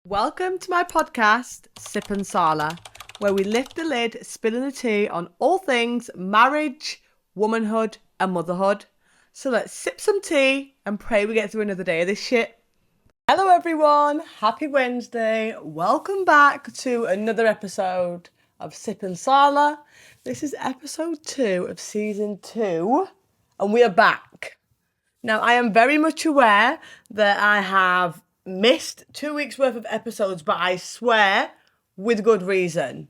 Welcome to my podcast, Sip and Sala, where we lift the lid, spilling the tea on all things marriage, womanhood, and motherhood. So let's sip some tea and pray we get through another day of this shit. Hello, everyone. Happy Wednesday. Welcome back to another episode of Sip and Sala. This is episode 2 of season 2, and we are back. Now, I am very much aware that I have missed 2 weeks worth of episodes, but I swear with good reason.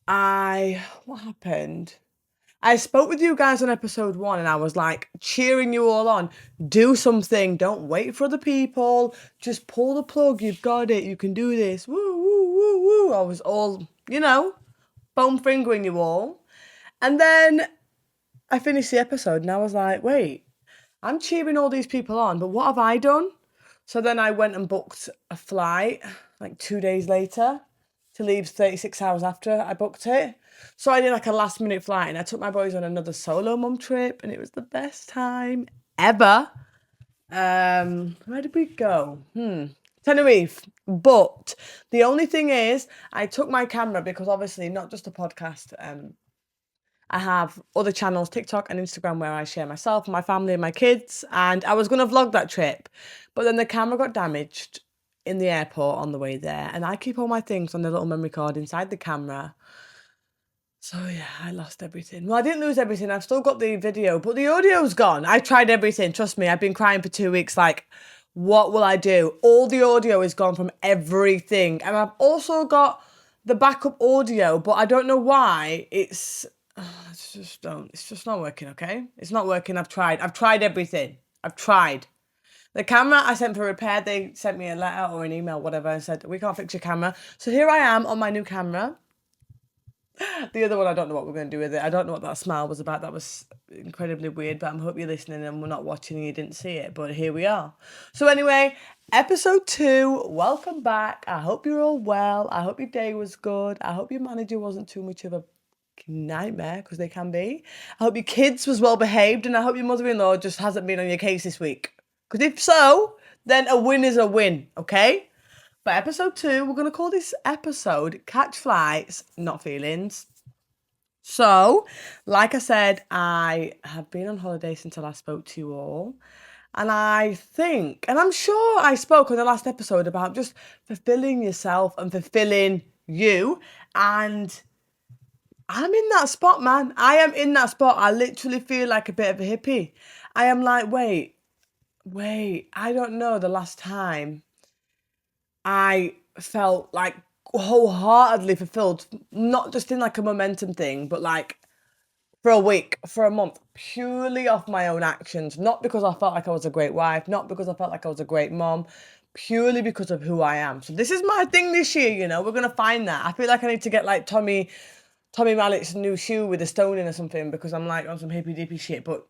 What happened? I spoke with you guys on episode 1 and I was like cheering you all on. Do something. Don't wait for other people. Just pull the plug. You've got it. You can do this. Woo, woo, woo, woo. I was all, bone fingering you all. And then I finished the episode and I was like, wait. I'm cheering all these people on, but what have I done? So then I went and booked a flight like 2 days later to leave 36 hours after I booked it. So I did like a last minute flight and I took my boys on another solo mum trip and it was the best time ever. Where did we go? Tenerife. But the only thing is I took my camera because obviously not just a podcast, I have other channels, TikTok and Instagram, where I share myself, my family and my kids. And I was going to vlog that trip. But then the camera got damaged in the airport on the way there. And I keep all my things on the little memory card inside the camera. So yeah, I lost everything. Well, I didn't lose everything. I've still got the video, but the audio's gone. I tried everything. Trust me, I've been crying for 2 weeks. Like, what will I do? All the audio is gone from everything. And I've also got the backup audio, but I don't know why it's just not working, okay? It's not working. I've tried everything. I've tried. The camera I sent for repair, they sent me a letter or an email, whatever, and said, we can't fix your camera. So here I am on my new camera. The other one, I don't know what we're going to do with it. I don't know what that smile was about. That was incredibly weird, but I hope you're listening and we're not watching and you didn't see it, but here we are. So anyway, episode 2, welcome back. I hope you're all well. I hope your day was good. I hope your manager wasn't too much of a nightmare, because they can be. I hope your kids was well behaved and I hope your mother-in-law just hasn't been on your case this week. Because if so, then a win is a win, okay? But episode 2, we're going to call this episode Catch Flights, Not Feelings. So, like I said, I have been on holiday since I last spoke to you all. And I think, and I'm sure I spoke on the last episode about just fulfilling yourself and fulfilling you. And I'm in that spot, man. I am in that spot. I literally feel like a bit of a hippie. I am like, wait, I don't know the last time I felt like wholeheartedly fulfilled, not just in like a momentum thing, but like for a week, for a month, purely off my own actions. Not because I felt like I was a great wife, not because I felt like I was a great mom, purely because of who I am. So this is my thing this year, we're going to find that. I feel like I need to get like Tommy Mallett's new shoe with a stone in or something, because I'm like on some hippy dippy shit, but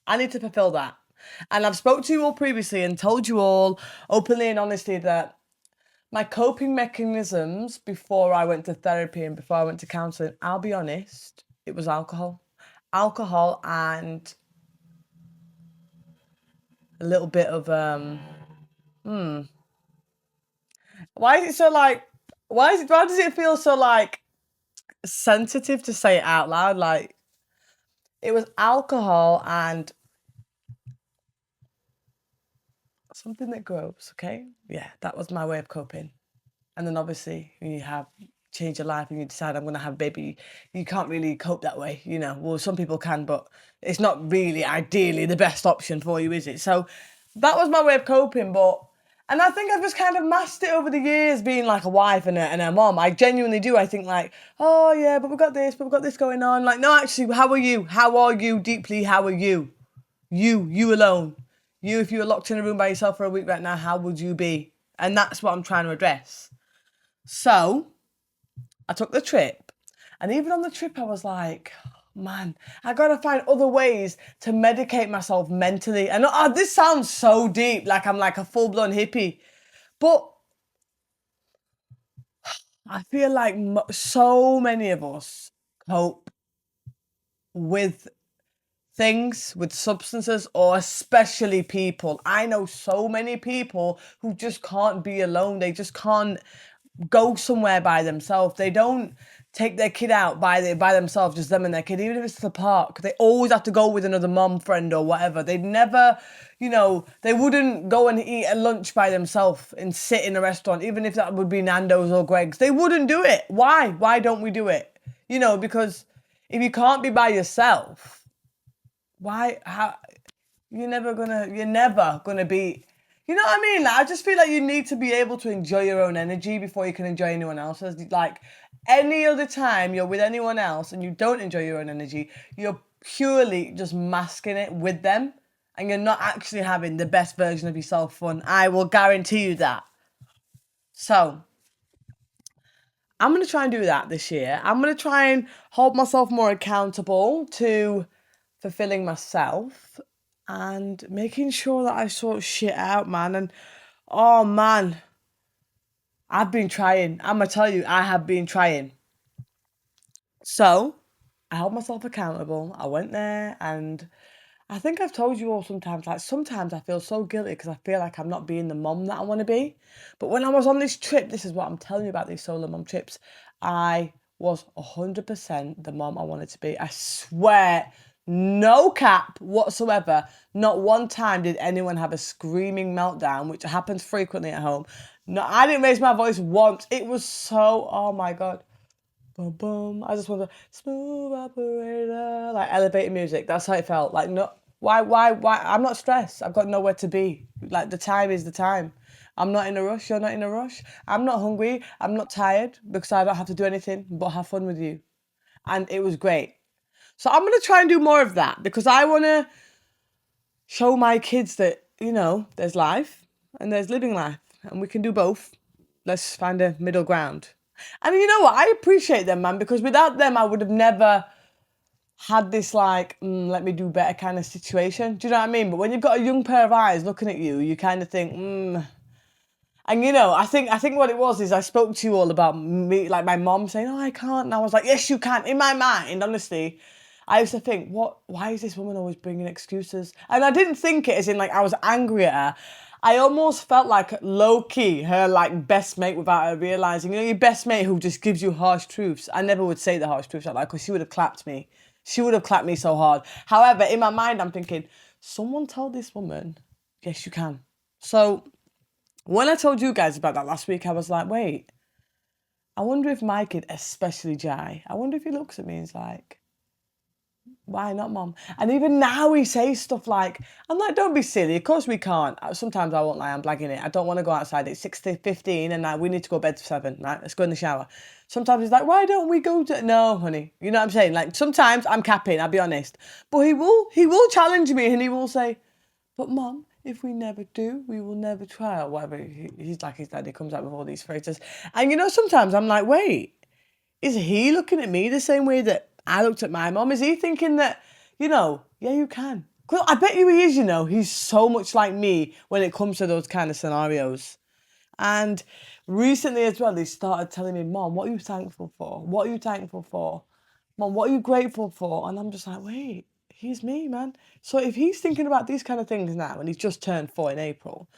I need to fulfill that. And I've spoke to you all previously and told you all openly and honestly that my coping mechanisms before I went to therapy and before I went to counselling, I'll be honest, it was alcohol. Alcohol and a little bit of why is it so like why does it feel so like sensitive to say it out loud? Like, it was alcohol and something that grows, okay? Yeah, that was my way of coping. And then obviously when you have changed your life and you decide I'm going to have a baby, you can't really cope that way, Well, some people can, but it's not really ideally the best option for you, is it? So that was my way of coping, and I think I've just kind of masked it over the years, being like a wife and a mom. I genuinely do. I think like, oh yeah, but we've got this going on. Like, no, actually, how are you? How are you deeply? How are you? You alone. You, if you were locked in a room by yourself for a week right now, how would you be? And that's what I'm trying to address. So I took the trip, and even on the trip, I was like, man, I gotta find other ways to medicate myself mentally. And this sounds so deep, like I'm like a full-blown hippie, but I feel like so many of us cope with things with substances, or especially people. I know so many people who just can't be alone. They just can't go somewhere by themselves. They don't take their kid out by themselves, just them and their kid, even if it's to the park. They always have to go with another mom friend or whatever. They'd never, they wouldn't go and eat a lunch by themselves and sit in a restaurant, even if that would be Nando's or Greg's. They wouldn't do it. Why? Why don't we do it? Because if you can't be by yourself, how you're never gonna be, you know what I mean? Like, I just feel like you need to be able to enjoy your own energy before you can enjoy anyone else's. Like, any other time you're with anyone else and you don't enjoy your own energy, you're purely just masking it with them, and you're not actually having the best version of yourself fun. I will guarantee you that. So I'm going to try and do that this year. I'm going to try and hold myself more accountable to fulfilling myself and making sure that I sort shit out, man. And oh, man, I've been trying. I'm going to tell you, I have been trying. So I held myself accountable. I went there, and I think I've told you all sometimes, like, sometimes I feel so guilty because I feel like I'm not being the mom that I want to be. But when I was on this trip, this is what I'm telling you about these solo mom trips, I was 100% the mom I wanted to be. I swear, no cap whatsoever. Not one time did anyone have a screaming meltdown, which happens frequently at home. No, I didn't raise my voice once. It was so, oh my God. Boom, boom. I just want to smooth operator, like elevator music. That's how it felt. Like, no, why? I'm not stressed. I've got nowhere to be. Like, the time is the time. I'm not in a rush. You're not in a rush. I'm not hungry. I'm not tired because I don't have to do anything but have fun with you. And it was great. So I'm going to try and do more of that because I want to show my kids that, there's life and there's living life, and we can do both. Let's find a middle ground. And you know what? I appreciate them, man, because without them, I would have never had this, like, let me do better kind of situation. Do you know what I mean? But when you've got a young pair of eyes looking at you, you kind of think, And I think what it was is I spoke to you all about me, like my mom saying, "Oh, I can't," and I was like, "Yes, you can." In my mind, honestly, I used to think, "What? Why is this woman always bringing excuses?" And I didn't think it as in like I was angry at her. I almost felt like low key her like best mate without her realizing. Your best mate who just gives you harsh truths. I never would say the harsh truths like that because she would have clapped me. She would have clapped me so hard. However, in my mind, I'm thinking, someone told this woman, "Yes, you can." So when I told you guys about that last week, I was like, wait, I wonder if my kid, especially Jai, I wonder if he looks at me and is like, why not, Mom? And even now he says stuff like, I'm like, don't be silly. Of course we can't. Sometimes I won't lie, I'm blagging it. I don't want to go outside. It's 6:15 and we need to go to bed to 7. Right? Let's go in the shower. Sometimes he's like, why don't we go to... No, honey. You know what I'm saying? Like, sometimes I'm capping, I'll be honest. But he will challenge me and he will say, but Mum, if we never do, we will never try, or whatever. He's like his dad, he comes out with all these phrases. And sometimes I'm like, wait, is he looking at me the same way that I looked at my mum? Is he thinking that, yeah, you can? Well, I bet you he is, He's so much like me when it comes to those kind of scenarios. And recently as well, he started telling me, Mom, what are you thankful for? What are you thankful for? Mom, what are you grateful for? And I'm just like, wait, he's me, man. So if he's thinking about these kind of things now, and he's just turned 4 in April,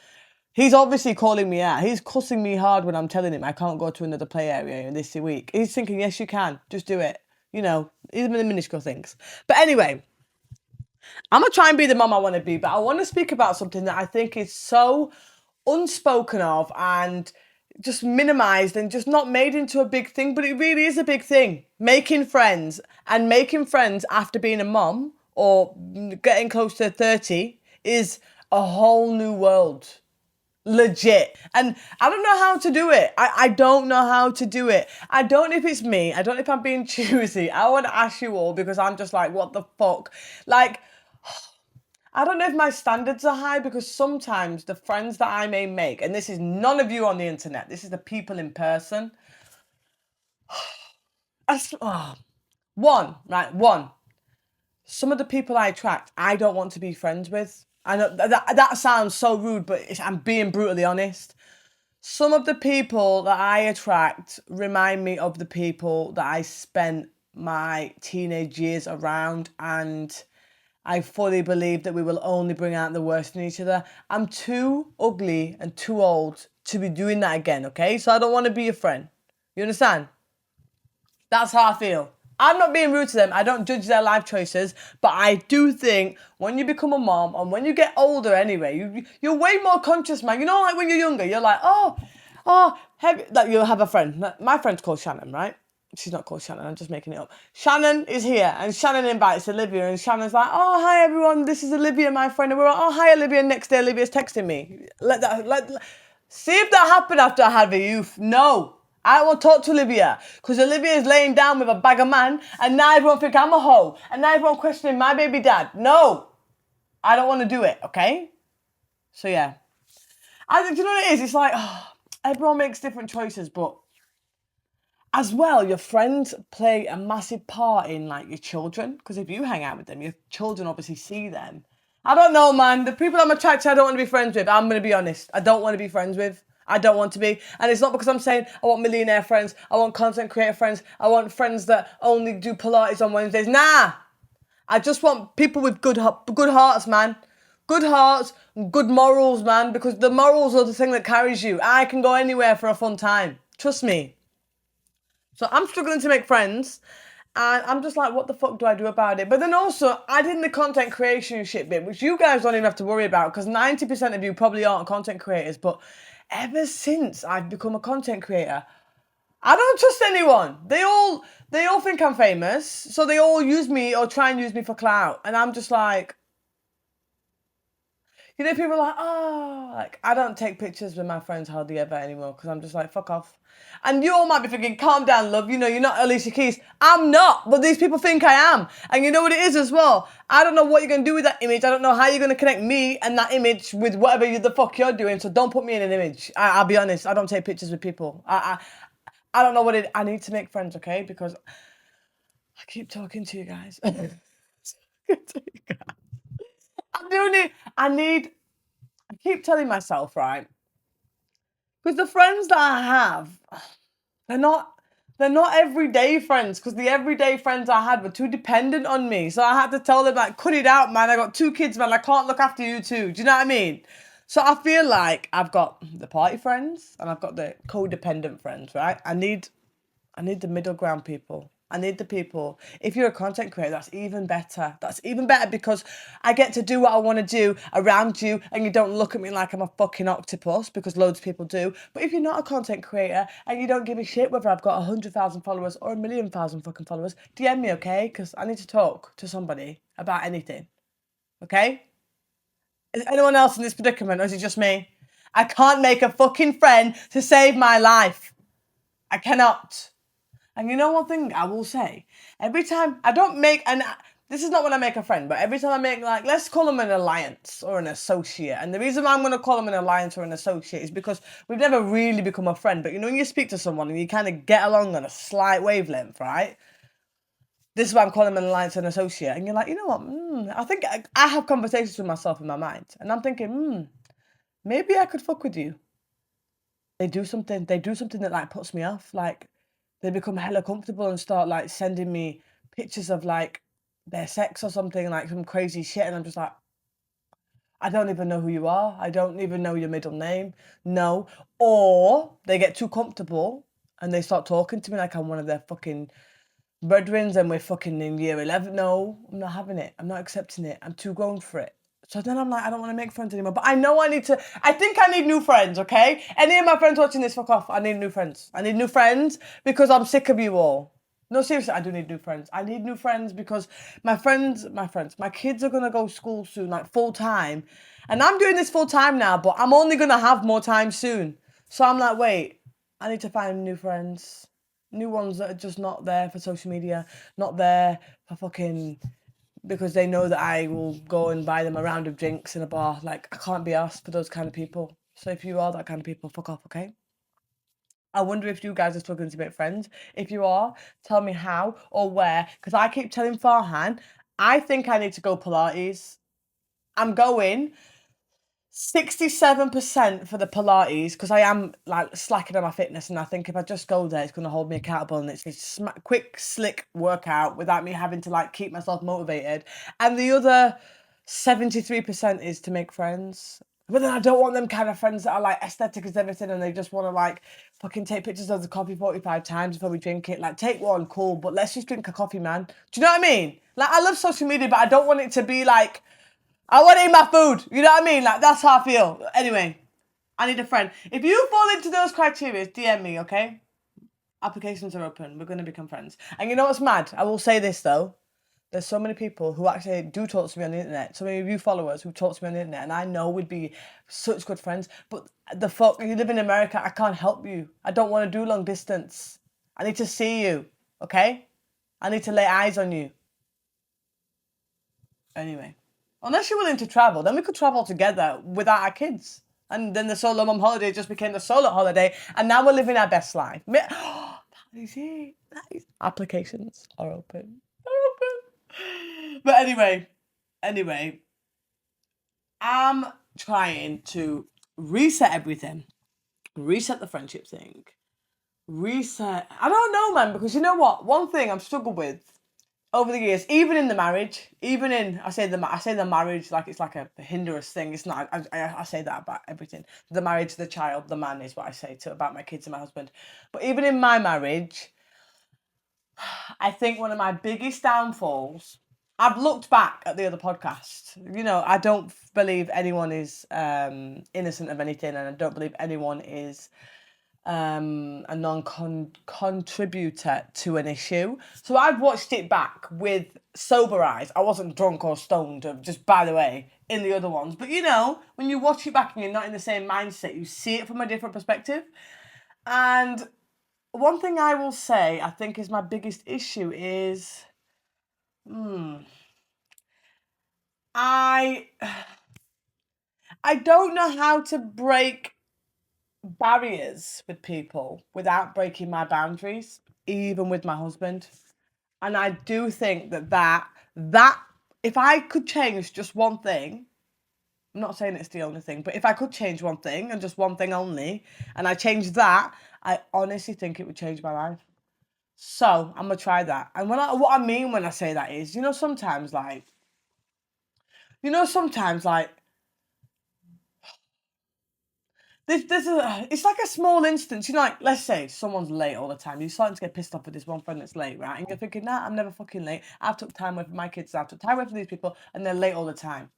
he's obviously calling me out. He's cussing me hard when I'm telling him I can't go to another play area in this week. He's thinking, yes, you can. Just do it. Even the minuscule things. But anyway, I'm going to try and be the mom I want to be, but I want to speak about something that I think is so unspoken of and just minimized and just not made into a big thing, but it really is a big thing. Making friends, and making friends after being a mom or getting close to 30 is a whole new world. Legit. And I don't know how to do it. I don't know how to do it. I don't know if it's me. I don't know if I'm being choosy. I want to ask you all because I'm just like, what the fuck? Like, I don't know if my standards are high because sometimes the friends that I may make, and this is none of you on the internet, this is the people in person. One. Some of the people I attract, I don't want to be friends with. I know that sounds so rude, but I'm being brutally honest. Some of the people that I attract remind me of the people that I spent my teenage years around, and I fully believe that we will only bring out the worst in each other. I'm too ugly and too old to be doing that again, okay? So I don't want to be your friend. You understand? That's how I feel. I'm not being rude to them. I don't judge their life choices, but I do think when you become a mom and when you get older anyway, you're way more conscious, man. You know, like when you're younger, you're like, like you'll have a friend. My friend's called Shannon, right? She's not called Shannon, I'm just making it up. Shannon is here and Shannon invites Olivia and Shannon's like, oh, hi everyone, this is Olivia, my friend. And we're like, oh, hi Olivia. Next day, Olivia's texting me. See if that happened after I had the youth. No. I don't want to talk to Olivia because Olivia is laying down with a bag of man and now everyone think I'm a hoe and now everyone questioning my baby dad. No, I don't want to do it, okay? So yeah. I think, you know what it is? It's like, everyone makes different choices, but as well, your friends play a massive part in like your children because if you hang out with them, your children obviously see them. I don't know, man. The people I'm attracted to, I don't want to be friends with. I'm going to be honest. I don't want to be friends with. I don't want to be. And it's not because I'm saying I want millionaire friends. I want content creator friends. I want friends that only do Pilates on Wednesdays. Nah. I just want people with good hearts, man. Good hearts, good morals, man. Because the morals are the thing that carries you. I can go anywhere for a fun time. Trust me. So I'm struggling to make friends. And I'm just like, what the fuck do I do about it? But then also, I did the content creation shit bit, which you guys don't even have to worry about because 90% of you probably aren't content creators. But ever since I've become a content creator, I don't trust anyone. They all think I'm famous. So they all use me or try and use me for clout. And I'm just like, you know, people are like, like, I don't take pictures with my friends hardly ever anymore because I'm just like, fuck off. And you all might be thinking, calm down, love. You know, you're not Alicia Keys. I'm not, but these people think I am. And you know what it is as well? I don't know what you're going to do with that image. I don't know how you're going to connect me and that image with whatever the fuck you're doing. So don't put me in an image. I'll be honest. I don't take pictures with people. I don't know what it. I need to make friends, okay? Because I keep talking to you guys. I keep telling myself, right? Because the friends that I have, they're not everyday friends. Because the everyday friends I had were too dependent on me. So I had to tell them, like, cut it out, man. I got 2 kids, man. I can't look after you too. Do you know what I mean? So I feel like I've got the party friends and I've got the codependent friends, right? I need the middle ground people. I need the people. If you're a content creator, that's even better. That's even better because I get to do what I want to do around you and you don't look at me like I'm a fucking octopus because loads of people do. But if you're not a content creator and you don't give a shit whether I've got 100,000 followers or 1,000,000 fucking followers, DM me, okay? Because I need to talk to somebody about anything, okay? Is anyone else in this predicament or is it just me? I can't make a fucking friend to save my life. I cannot. And you know one thing I will say? Every time I don't make, and this is not when I make a friend, but every time I make, like, let's call them an alliance or an associate. And the reason why I'm going to call them an alliance or an associate is because we've never really become a friend. But you know, when you speak to someone and you kind of get along on a slight wavelength, right? This is why I'm calling them an alliance or an associate. And you're like, you know what? I think I have conversations with myself in my mind. And I'm thinking, maybe I could fuck with you. They do something that like puts me off. Like they become hella comfortable and start like sending me pictures of like their sex or something, like some crazy shit. And I'm just like, I don't even know who you are. I don't even know your middle name. No. Or they get too comfortable and they start talking to me like I'm one of their fucking brethrens and we're fucking in year 11. No, I'm not having it. I'm not accepting it. I'm too grown for it. So then I'm like, I don't want to make friends anymore. But I know I think I need new friends, okay? Any of my friends watching this, fuck off. I need new friends. I need new friends because I'm sick of you all. No, seriously, I do need new friends. I need new friends because my kids are going to go to school soon, like full time. And I'm doing this full time now, but I'm only going to have more time soon. So I'm like, wait, I need to find new friends. New ones that are just not there for social media, not there for fucking because they know that I will go and buy them a round of drinks in a bar. Like, I can't be asked for those kind of people. So if you are that kind of people, fuck off, okay? I wonder if you guys are struggling to make friends. If you are, tell me how or where. Because I keep telling Farhan, I think I need to go Pilates. I'm going. 67% for the Pilates, because I am like slacking on my fitness, and I think if I just go there, it's going to hold me accountable, and it's a quick, slick workout without me having to like keep myself motivated. And the other 73% is to make friends. But then I don't want them kind of friends that are like aesthetic as everything, and they just want to like fucking take pictures of the coffee 45 times before we drink it. Like, take one, cool, but let's just drink a coffee, man. Do you know what I mean? Like, I love social media, but I don't want it to be like, I want to eat my food. You know what I mean? Like, that's how I feel. Anyway, I need a friend. If you fall into those criteria, DM me, okay? Applications are open. We're going to become friends. And you know what's mad? I will say this, though. There's so many people who actually do talk to me on the internet. So many of you followers who talk to me on the internet. And I know we'd be such good friends. But the fuck, you live in America. I can't help you. I don't want to do long distance. I need to see you, okay? I need to lay eyes on you. Anyway. Unless you're willing to travel, then we could travel together without our kids. And then the solo mum holiday just became the solo holiday. And now we're living our best life. That is it. Applications are open. But anyway, I'm trying to reset everything. Reset the friendship thing. Reset. I don't know, man, because you know what? One thing I've struggled with over the years, even in the marriage, even in I say the marriage like it's like a hindrance thing. It's not. I say that about everything. The marriage, the child, the man is what I say to about my kids and my husband. But even in my marriage, I think one of my biggest downfalls. I've looked back at the other podcast. You know, I don't believe anyone is innocent of anything, and I don't believe anyone is a non-contributor to an issue. So I've watched it back with sober eyes. I wasn't drunk or stoned, just by the way, in the other ones. But you know, when you watch it back and you're not in the same mindset, you see it from a different perspective. And one thing I will say, I think is my biggest issue is, I I don't know how to break barriers with people without breaking my boundaries, even with my husband. And I do think that if I could change just one thing, I'm not saying it's the only thing, but if I could change one thing and just one thing only, and I changed that, I honestly think it would change my life. So I'm gonna try that. And what I mean when I say that is, sometimes like it's like a small instance, like let's say someone's late all the time. You're starting to get pissed off with this one friend that's late, right? And you're thinking, nah, I'm never fucking late. I've took time away from my kids, I've took time away from these people, and they're late all the time.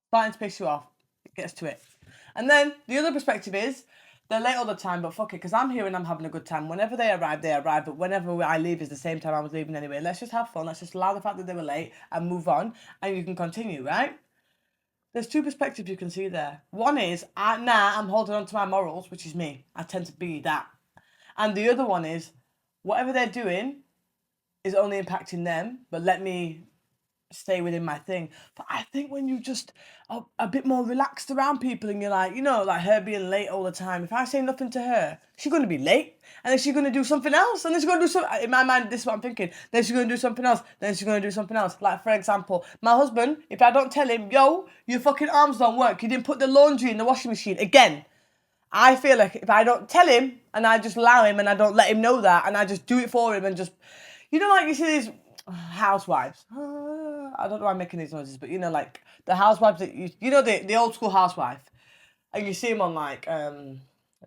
Starting to piss you off. It gets to it. And then the other perspective is they're late all the time, but fuck it, because I'm here and I'm having a good time. Whenever they arrive, they arrive. But whenever I leave is the same time I was leaving anyway. Let's just have fun. Let's just allow the fact that they were late and move on, and you can continue, right? There's two perspectives you can see there. One is, I'm holding on to my morals, which is me. I tend to be that. And the other one is, whatever they're doing is only impacting them, but let me stay within my thing. But I think when you just are a bit more relaxed around people and you're like, like her being late all the time, if I say nothing to her, she's going to be late. And then she's going to do something else. And then she's going to do something. In my mind, this is what I'm thinking. Then she's going to do something else. Then she's going to do something else. Like, for example, my husband, if I don't tell him, yo, your fucking arms don't work. You didn't put the laundry in the washing machine. Again, I feel like if I don't tell him and I just allow him and I don't let him know that and I just do it for him and just, like you see these housewives. I don't know why I'm making these noises, but like the housewives that the old school housewife, and you see them on like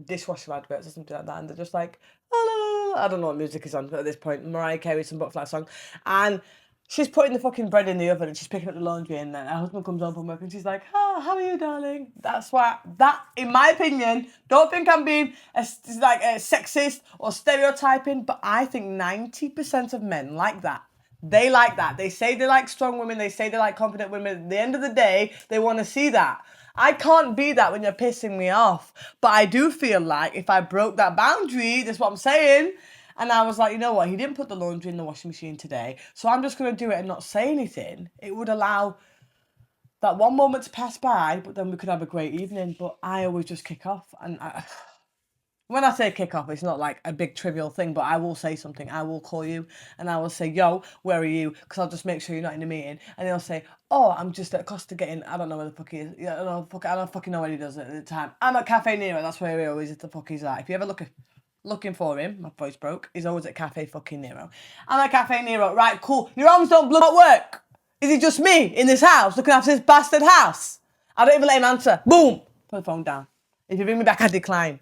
dishwasher adverts or something like that, and they're just like, oh, I don't know what music is on at this point. Mariah Carey, some butterfly song, and she's putting the fucking bread in the oven and she's picking up the laundry, and then her husband comes home from work and she's like, oh, how are you, darling? That's why, in my opinion, don't think I'm being like a sexist or stereotyping, but I think 90% of men like that. They like that. They say they like strong women. They say they like confident women. At the end of the day, they want to see that. I can't be that when you're pissing me off. But I do feel like if I broke that boundary, that's what I'm saying. And I was like, you know what? He didn't put the laundry in the washing machine today. So I'm just going to do it and not say anything. It would allow that one moment to pass by, but then we could have a great evening. But I always just kick off. And When I say kick off, it's not like a big trivial thing, but I will say something. I will call you and I will say, yo, where are you? Because I'll just make sure you're not in a meeting. And he'll say, oh, I'm just at Costa getting, I don't know where the fuck he is. Yeah, I don't fucking know what he does at the time. I'm at Cafe Nero. That's where he always is. The fuck he's at. If you ever looking for him, my voice broke. He's always at Cafe fucking Nero. I'm at Cafe Nero. Right, cool. Your arms don't blow at work. Is it just me in this house looking after this bastard house? I don't even let him answer. Boom. Put the phone down. If you ring me back, I decline.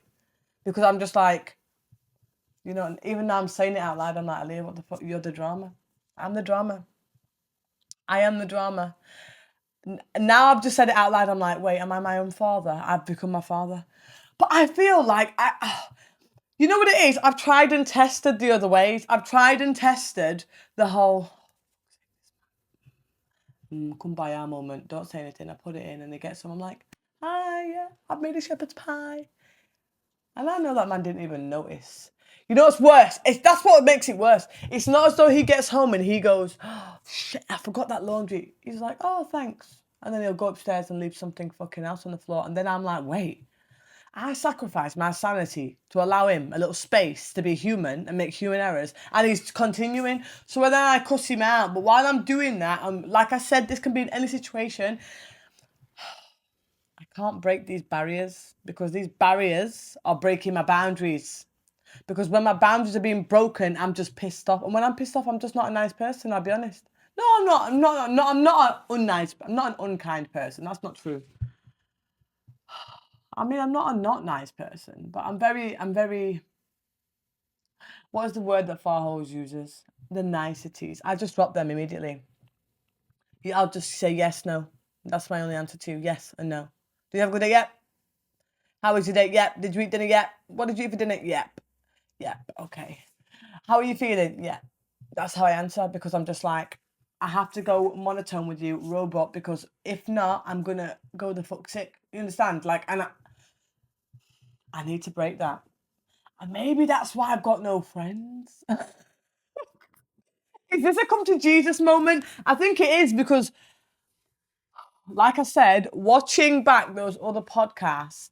Because I'm just like, you know, even now I'm saying it out loud, I'm like, Aaliyah, what the fuck? You're the drama. I'm the drama. I am the drama. Now I've just said it out loud, I'm like, wait, am I my own father? I've become my father. But I feel like, you know what it is? I've tried and tested the other ways. I've tried and tested the whole kumbaya moment. Don't say anything. I put it in and they get some. I'm like, hi, yeah, I've made a shepherd's pie. And I know that man didn't even notice. You know what's worse? That's what makes it worse. It's not as though he gets home and he goes, oh, shit, I forgot that laundry. He's like, oh, thanks. And then he'll go upstairs and leave something fucking else on the floor. And then I'm like, wait, I sacrificed my sanity to allow him a little space to be human and make human errors. And he's continuing. So then I cuss him out. But while I'm doing that, like I said, this can be in any situation. I can't break these barriers because these barriers are breaking my boundaries. Because when my boundaries are being broken, I'm just pissed off. And when I'm pissed off, I'm just not a nice person, I'll be honest. No, I'm not. I'm not an unnice. I'm not an unkind person. That's not true. I mean, I'm not a not nice person, but I'm very. What is the word that Farholes uses? The niceties. I just drop them immediately. I'll just say yes, no. That's my only answer to you. Yes and no. Do you have a good day? Yep. How was your day? Yep. Did you eat dinner? Yep. What did you eat for dinner? Yep. Yep. Okay. How are you feeling? Yeah. That's how I answer because I'm just like, I have to go monotone with you, robot, because if not, I'm going to go the fuck sick. You understand? Like, and I need to break that. And maybe that's why I've got no friends. Is this a come to Jesus moment? I think it is because, like I said, watching back those other podcasts,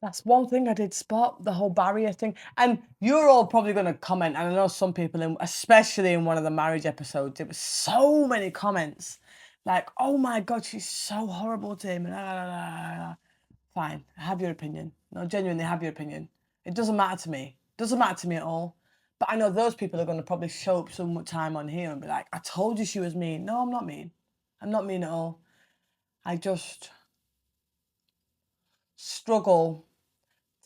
that's one thing I did spot, the whole barrier thing. And you're all probably going to comment, and I know some people, especially in one of the marriage episodes, there was so many comments. Like, oh my God, she's so horrible to him. Fine, have your opinion. No, genuinely have your opinion. It doesn't matter to me. It doesn't matter to me at all. But I know those people are going to probably show up some time on here and be like, I told you she was mean. No, I'm not mean. I'm not mean at all. I just struggle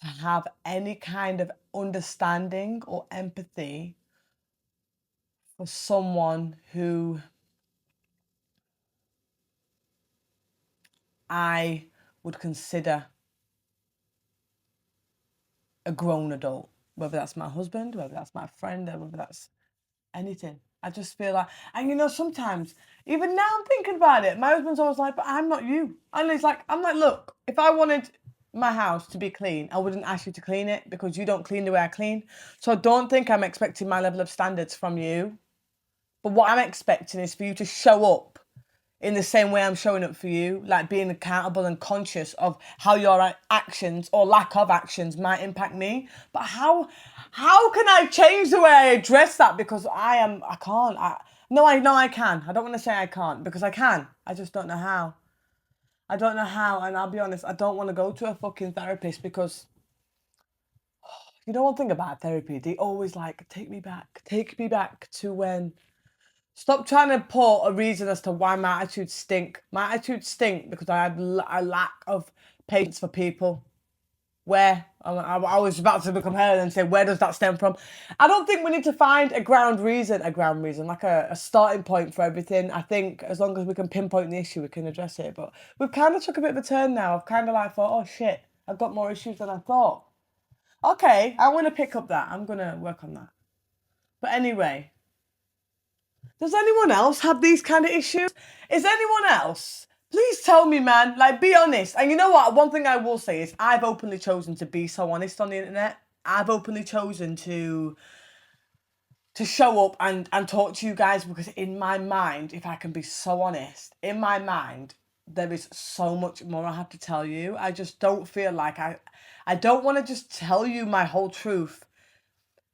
to have any kind of understanding or empathy for someone who I would consider a grown adult, whether that's my husband, whether that's my friend, or whether that's anything. I just feel like, and you know, sometimes, even now I'm thinking about it, my husband's always like, but I'm not you. And he's like, I'm like, look, if I wanted my house to be clean, I wouldn't ask you to clean it because you don't clean the way I clean. So don't think I'm expecting my level of standards from you. But what I'm expecting is for you to show up in the same way I'm showing up for you, like being accountable and conscious of how your actions or lack of actions might impact me. But how can I change the way I address that? Because I can't. I know I can. I don't want to say I can't because I can. I just don't know how. I don't know how, and I'll be honest, I don't want to go to a fucking therapist because you know one thing about therapy, they always like take me back to when. Stop trying to put a reason as to why my attitudes stink. My attitudes stink because I had a lack of patience for people. Where? I was about to become her and say, where does that stem from? I don't think we need to find a ground reason, like a starting point for everything. I think as long as we can pinpoint the issue, we can address it. But we've kind of took a bit of a turn now. I've kind of like thought, oh shit, I've got more issues than I thought. Okay, I want to pick up that. I'm going to work on that. But anyway, does anyone else have these kind of issues? Is anyone else? Please tell me, man. Like, be honest. And you know what? One thing I will say is I've openly chosen to be so honest on the internet. I've openly chosen to show up and talk to you guys because in my mind, if I can be so honest, in my mind, there is so much more I have to tell you. I just don't feel like I don't want to just tell you my whole truth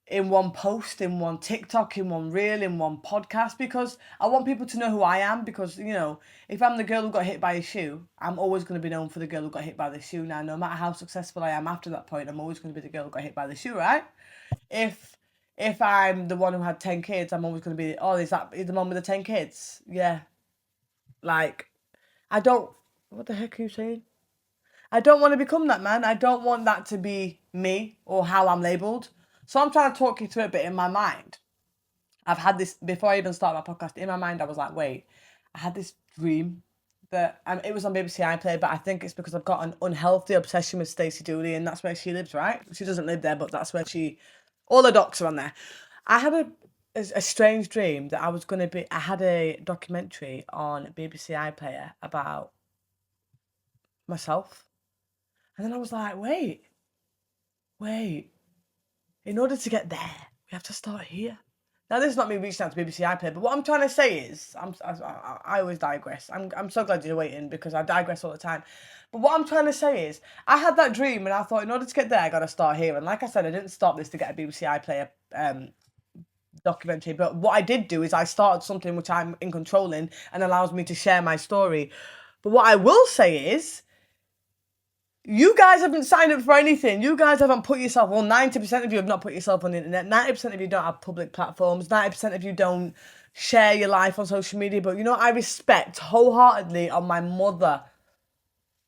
in one post, in one TikTok, in one reel, in one podcast, because I want people to know who I am. Because, you know, if I'm the girl who got hit by a shoe, I'm always going to be known for the girl who got hit by the shoe. Now, no matter how successful I am after that point, I'm always going to be the girl who got hit by the shoe, right? If I'm the one who had 10 kids, I'm always going to be, oh, is the mom with the 10 kids? Yeah. Like, I don't, what the heck are you saying? I don't want to become that, man. I don't want that to be me or how I'm labelled. So I'm trying to talk you through it a bit in my mind. I've had this, before I even started my podcast, in my mind I was like, wait, I had this dream that, it was on BBC iPlayer, but I think it's because I've got an unhealthy obsession with Stacey Dooley, and that's where she lives, right? She doesn't live there, but that's where all the docs are on there. I had a strange dream that I had a documentary on BBC iPlayer about myself. And then I was like, wait, in order to get there, we have to start here. Now, this is not me reaching out to BBC iPlayer, but what I'm trying to say is, I always digress. I'm so glad you're waiting, because I digress all the time. But what I'm trying to say is, I had that dream and I thought, in order to get there, I got to start here. And like I said, I didn't start this to get a BBC iPlayer documentary, but what I did do is I started something which I'm in control in and allows me to share my story. But what I will say is, you guys haven't signed up for anything. You guys haven't put yourself, well, 90% of you have not put yourself on the internet. 90% of you don't have public platforms. 90% of you don't share your life on social media. But you know what I respect wholeheartedly on my mother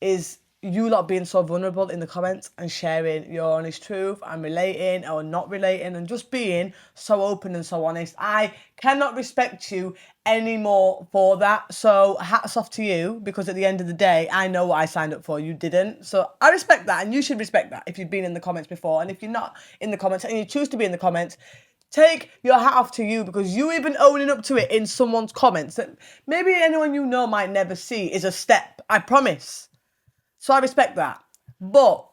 is you lot being so vulnerable in the comments and sharing your honest truth and relating or not relating and just being so open and so honest. I cannot respect you anymore for that. So hats off to you, because at the end of the day, I know what I signed up for. You didn't. So I respect that, and you should respect that if you've been in the comments before. And if you're not in the comments and you choose to be in the comments, take your hat off to you, because you even owning up to it in someone's comments that maybe anyone you know might never see is a step. I promise. So I respect that. But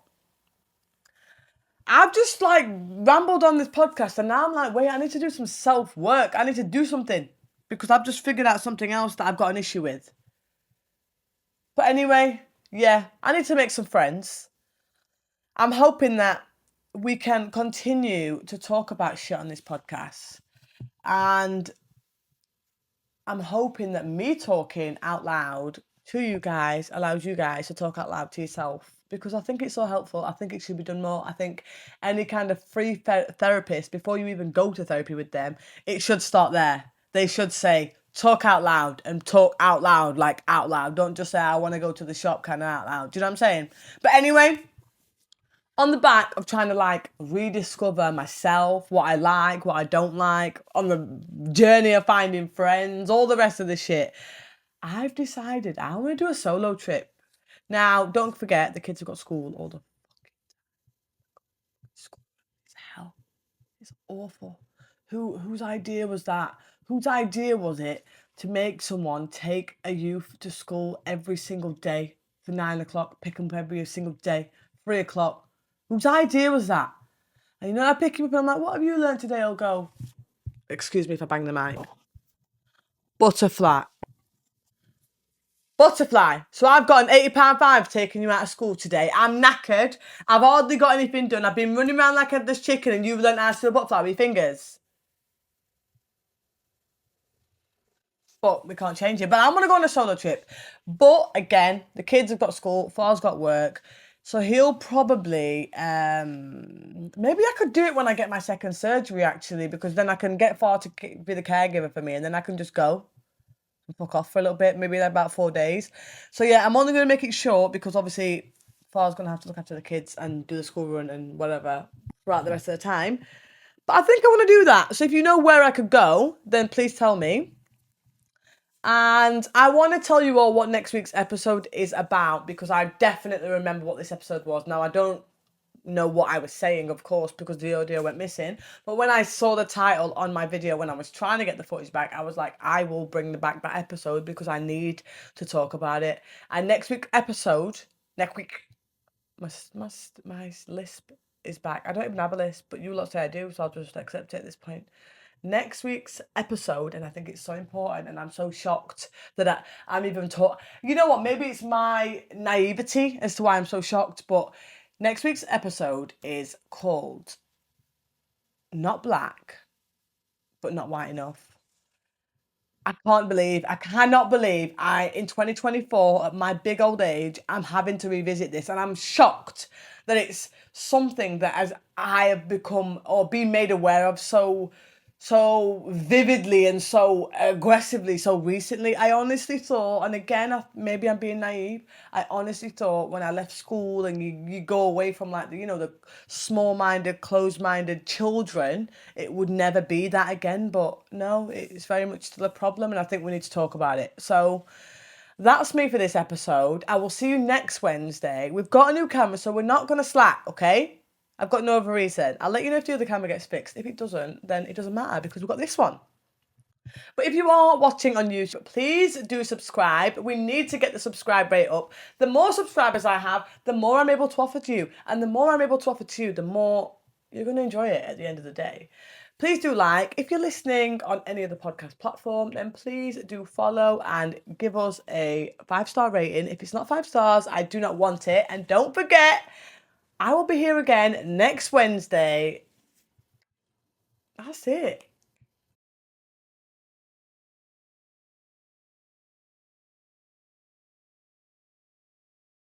I've just like rambled on this podcast, and now I'm like, wait, I need to do some self-work. I need to do something, because I've just figured out something else that I've got an issue with. But anyway, yeah, I need to make some friends. I'm hoping that we can continue to talk about shit on this podcast. And I'm hoping that me talking out loud to you guys allows you guys to talk out loud to yourself, because I think it's so helpful. I think it should be done more. I think any kind of free therapist, before you even go to therapy with them, it should start there. They should say, talk out loud, and talk out loud, like out loud. Don't just say, I want to go to the shop kind of out loud. Do you know what I'm saying? But anyway, on the back of trying to like rediscover myself, what I like, what I don't like, on the journey of finding friends, all the rest of the shit, I've decided I want to do a solo trip. Now, don't forget, the kids have got school all the fucking school. It's hell. It's awful. Whose idea was that? Whose idea was it to make someone take a youth to school every single day for 9 o'clock, pick them up every single day, 3 o'clock? Whose idea was that? And you know, I pick him up and I'm like, what have you learned today? I'll go, excuse me if I bang the mic. Butterfly. So I've got an £80 fine for taking you out of school today. I'm knackered. I've hardly got anything done. I've been running around like a this chicken, and you've learned how to steal a butterfly with your fingers. But we can't change it. But I'm going to go on a solo trip. But again, the kids have got school. Far's got work. So he'll probably, maybe I could do it when I get my second surgery, actually, because then I can get Far to be the caregiver for me, and then I can just go and fuck off for a little bit, maybe about 4 days. So yeah, I'm only going to make it short, because obviously Far's going to have to look after the kids and do the school run and whatever throughout the rest of the time. But I think I want to do that. So if you know where I could go, then please tell me. And I want to tell you all what next week's episode is about, because I definitely remember what this episode was. Now, I don't know what I was saying, of course, because the audio went missing. But when I saw the title on my video, when I was trying to get the footage back, I was like, I will bring back that episode, because I need to talk about it. And next week, my lisp is back. I don't even have a lisp, but you lot say I do, so I'll just accept it at this point. next week's episode, and I think it's so important, and I'm so shocked that I'm even taught. You know what? Maybe it's my naivety as to why I'm so shocked, but next week's episode is called Not Black, but Not White Enough. I cannot believe in 2024, at my big old age, I'm having to revisit this. And I'm shocked that it's something that I have become or been made aware of so vividly and so aggressively so recently. I honestly thought, and again, maybe I'm being naive, I honestly thought when I left school and you go away from like the small-minded, closed-minded children, it would never be that again. But no, it's very much still a problem, and I think we need to talk about it. So that's me for this episode. I will see you next Wednesday. We've got a new camera, so we're not going to slack, okay? I've got no other reason. I'll let you know if the other camera gets fixed. If it doesn't, then it doesn't matter because we've got this one. But if you are watching on YouTube, please do subscribe. We need to get the subscribe rate up. The more subscribers I have, the more I'm able to offer to you. And the more I'm able to offer to you, the more you're going to enjoy it at the end of the day. Please do like. If you're listening on any other podcast platform, then please do follow and give us a 5-star rating. If it's not 5 stars, I do not want it. And don't forget, I will be here again next Wednesday. That's it.